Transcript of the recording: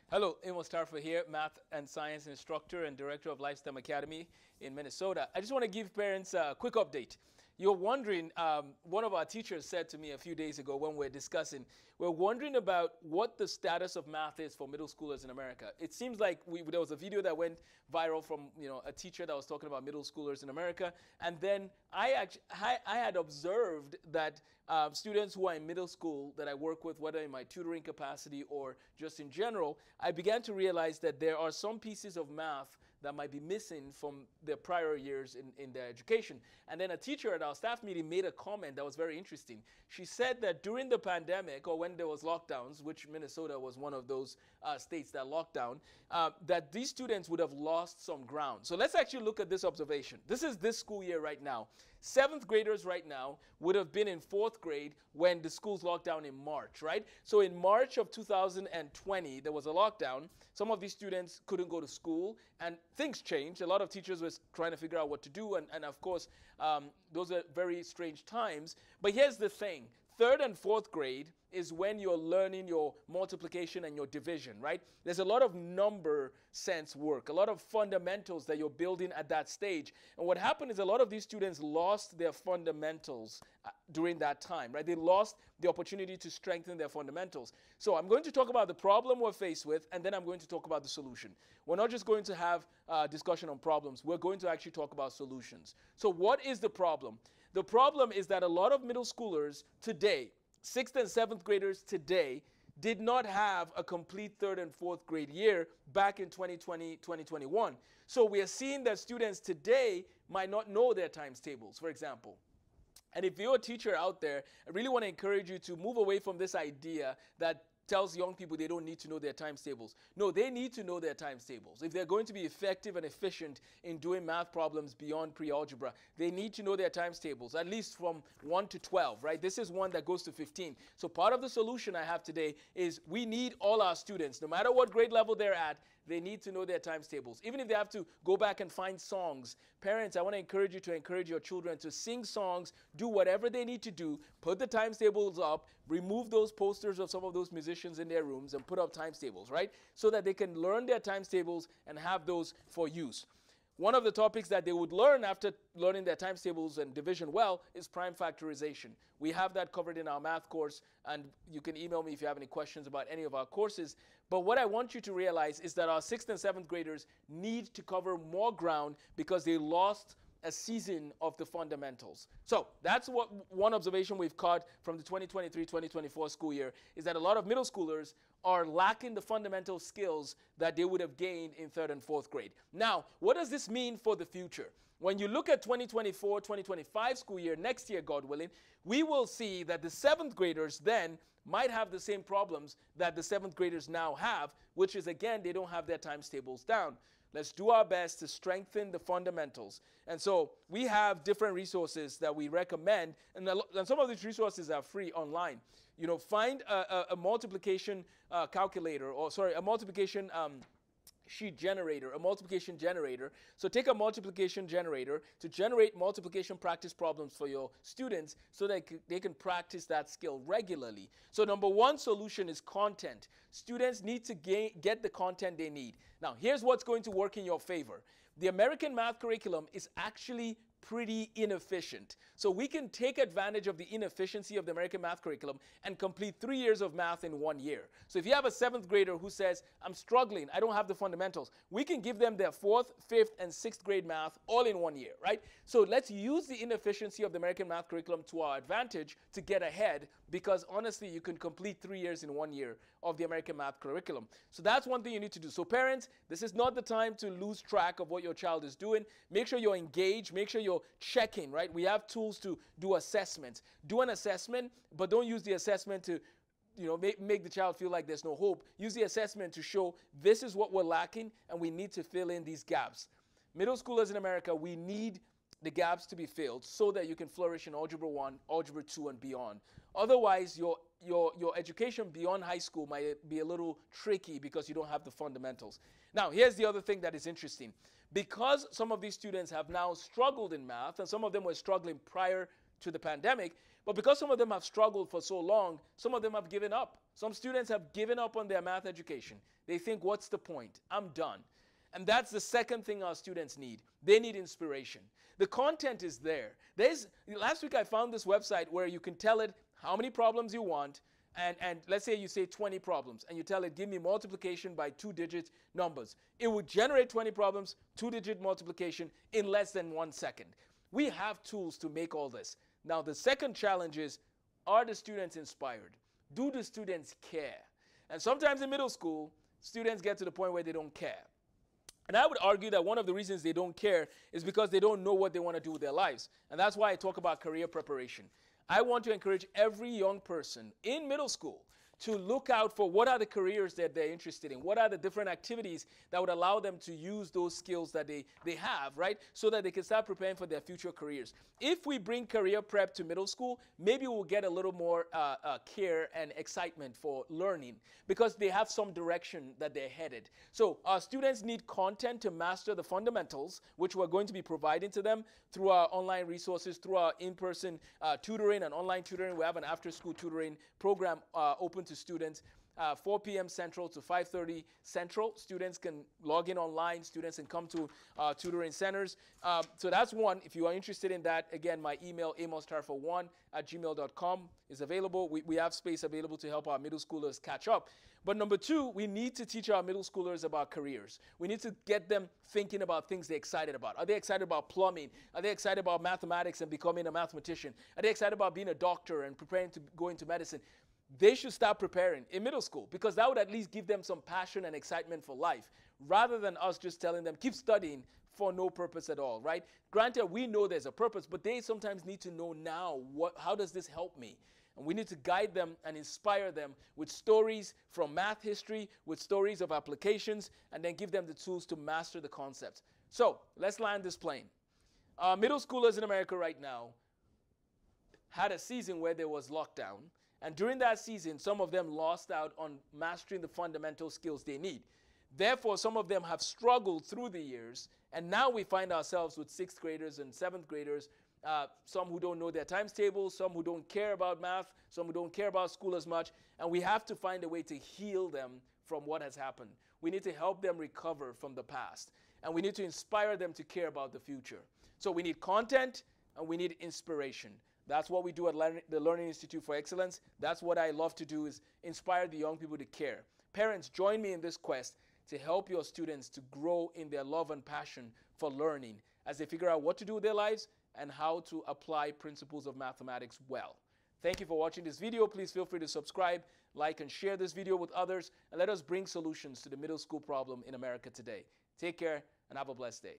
Hello, Amos Tarfa here, math and science instructor and director of Lifestem Academy in Minnesota. I just want to give parents a quick update. You're wondering, one of our teachers said to me a few days ago when we were discussing, we're wondering about what the status of math is for middle schoolers in America. It seems like there was a video that went viral from a teacher that was talking about middle schoolers in America. And then I had observed that students who are in middle school that I work with, whether in my tutoring capacity or just in general, I began to realize that there are some pieces of math that might be missing from their prior years in their education. And then a teacher at our staff meeting made a comment that was very interesting. She said that during the pandemic, or when there was lockdowns, which Minnesota was one of those states that locked down, that these students would have lost some ground. So let's actually look at this observation. This is this school year right now. 7th graders right now would have been in 4th grade when the schools locked down in March, right? So in March of 2020, there was a lockdown. Some of these students couldn't go to school, and things changed. A lot of teachers were trying to figure out what to do, and of course, those are very strange times. But here's the thing. 3rd and 4th grade is when you're learning your multiplication and your division, right? There's a lot of number sense work, a lot of fundamentals that you're building at that stage. And what happened is a lot of these students lost their fundamentals during that time, right? They lost the opportunity to strengthen their fundamentals. So I'm going to talk about the problem we're faced with, and then I'm going to talk about the solution. We're not just going to have a discussion on problems. We're going to actually talk about solutions. So what is the problem? The problem is that a lot of middle schoolers today, 6th and 7th graders today, did not have a complete 3rd and 4th grade year back in 2020, 2021. So we are seeing that students today might not know their times tables, for example. And if you're a teacher out there, I really want to encourage you to move away from this idea that tells young people they don't need to know their times tables. No, they need to know their times tables. If they're going to be effective and efficient in doing math problems beyond pre-algebra, they need to know their times tables, at least from 1 to 12, right? This is one that goes to 15. So part of the solution I have today is we need all our students, no matter what grade level they're at, they need to know their times tables. Even if they have to go back and find songs. Parents, I want to encourage you to encourage your children to sing songs, do whatever they need to do, put the times tables up, remove those posters of some of those musicians in their rooms and put up times tables, right? So that they can learn their times tables and have those for use. One of the topics that they would learn after learning their times tables and division well is prime factorization. We have that covered in our math course, and you can email me if you have any questions about any of our courses. But what I want you to realize is that our 6th and 7th graders need to cover more ground because they lost a season of the fundamentals. So that's what one observation we've caught from the 2023-2024 school year is that a lot of middle schoolers are lacking the fundamental skills that they would have gained in 3rd and 4th grade. Now, what does this mean for the future? When you look at 2024-2025 school year, next year, God willing, we will see that the 7th graders then might have the same problems that the 7th graders now have, which is, again, they don't have their times tables down. Let's do our best to strengthen the fundamentals. And so we have different resources that we recommend, and some of these resources are free online. Find a multiplication calculator, a multiplication sheet generator, a multiplication generator. So take a multiplication generator to generate multiplication practice problems for your students so that they can practice that skill regularly. So number one solution is content. Students need to get the content they need. Now, here's what's going to work in your favor. The American math curriculum is actually pretty inefficient. So we can take advantage of the inefficiency of the American math curriculum and complete 3 years of math in 1 year. So if you have a 7th grader who says, I'm struggling, I don't have the fundamentals, we can give them their 4th, 5th, and 6th grade math all in 1 year, right? So let's use the inefficiency of the American math curriculum to our advantage to get ahead, because honestly, you can complete 3 years in 1 year of the American math curriculum. So that's one thing you need to do. So parents, this is not the time to lose track of what your child is doing. Make sure you're engaged. Make sure you're checking, right? We have tools to do assessments. Do an assessment, but don't use the assessment to make the child feel like there's no hope. Use the assessment to show this is what we're lacking and we need to fill in these gaps. Middle schoolers in America, we need the gaps to be filled so that you can flourish in Algebra 1, Algebra 2, and beyond. Otherwise, your education beyond high school might be a little tricky because you don't have the fundamentals. Now, here's the other thing that is interesting. Because some of these students have now struggled in math, and some of them were struggling prior to the pandemic, But because some of them have struggled for so long, some of them have given up. Some students have given up on their math education. They think, what's the point? I'm done. And that's the second thing our students need. They need inspiration. The content is there. Last week I found this website where you can tell it how many problems you want, and let's say you say 20 problems, and you tell it, give me multiplication by 2-digit numbers. It would generate 20 problems, 2-digit multiplication in less than 1 second. We have tools to make all this. Now, the second challenge is, are the students inspired? Do the students care? And sometimes in middle school, students get to the point where they don't care. And I would argue that one of the reasons they don't care is because they don't know what they want to do with their lives. And that's why I talk about career preparation. I want to encourage every young person in middle school to look out for what are the careers that they're interested in, what are the different activities that would allow them to use those skills that they have, right, so that they can start preparing for their future careers. If we bring career prep to middle school, maybe we'll get a little more care and excitement for learning because they have some direction that they're headed. So our students need content to master the fundamentals, which we're going to be providing to them through our online resources, through our in-person tutoring and online tutoring. We have an after-school tutoring program open to students, 4 p.m. Central to 5:30 Central. Students can log in online. Students can come to tutoring centers. So that's one. If you are interested in that, again, my email, amostarfa1@gmail.com is available. We have space available to help our middle schoolers catch up. But number two, we need to teach our middle schoolers about careers. We need to get them thinking about things they're excited about. Are they excited about plumbing? Are they excited about mathematics and becoming a mathematician? Are they excited about being a doctor and preparing to go into medicine? They should start preparing in middle school because that would at least give them some passion and excitement for life rather than us just telling them, keep studying for no purpose at all, right? Granted, we know there's a purpose, but they sometimes need to know now, how does this help me? And we need to guide them and inspire them with stories from math history, with stories of applications, and then give them the tools to master the concepts. So let's land this plane. Middle schoolers in America right now had a season where there was lockdown. And during that season, some of them lost out on mastering the fundamental skills they need. Therefore, some of them have struggled through the years. And now we find ourselves with 6th graders and 7th graders, some who don't know their times tables, some who don't care about math, some who don't care about school as much. And we have to find a way to heal them from what has happened. We need to help them recover from the past. And we need to inspire them to care about the future. So we need content and we need inspiration. That's what we do at the Learning Institute for Excellence. That's what I love to do, is inspire the young people to care. Parents, join me in this quest to help your students to grow in their love and passion for learning as they figure out what to do with their lives and how to apply principles of mathematics well. Thank you for watching this video. Please feel free to subscribe, like, and share this video with others, and let us bring solutions to the middle school problem in America today. Take care and have a blessed day.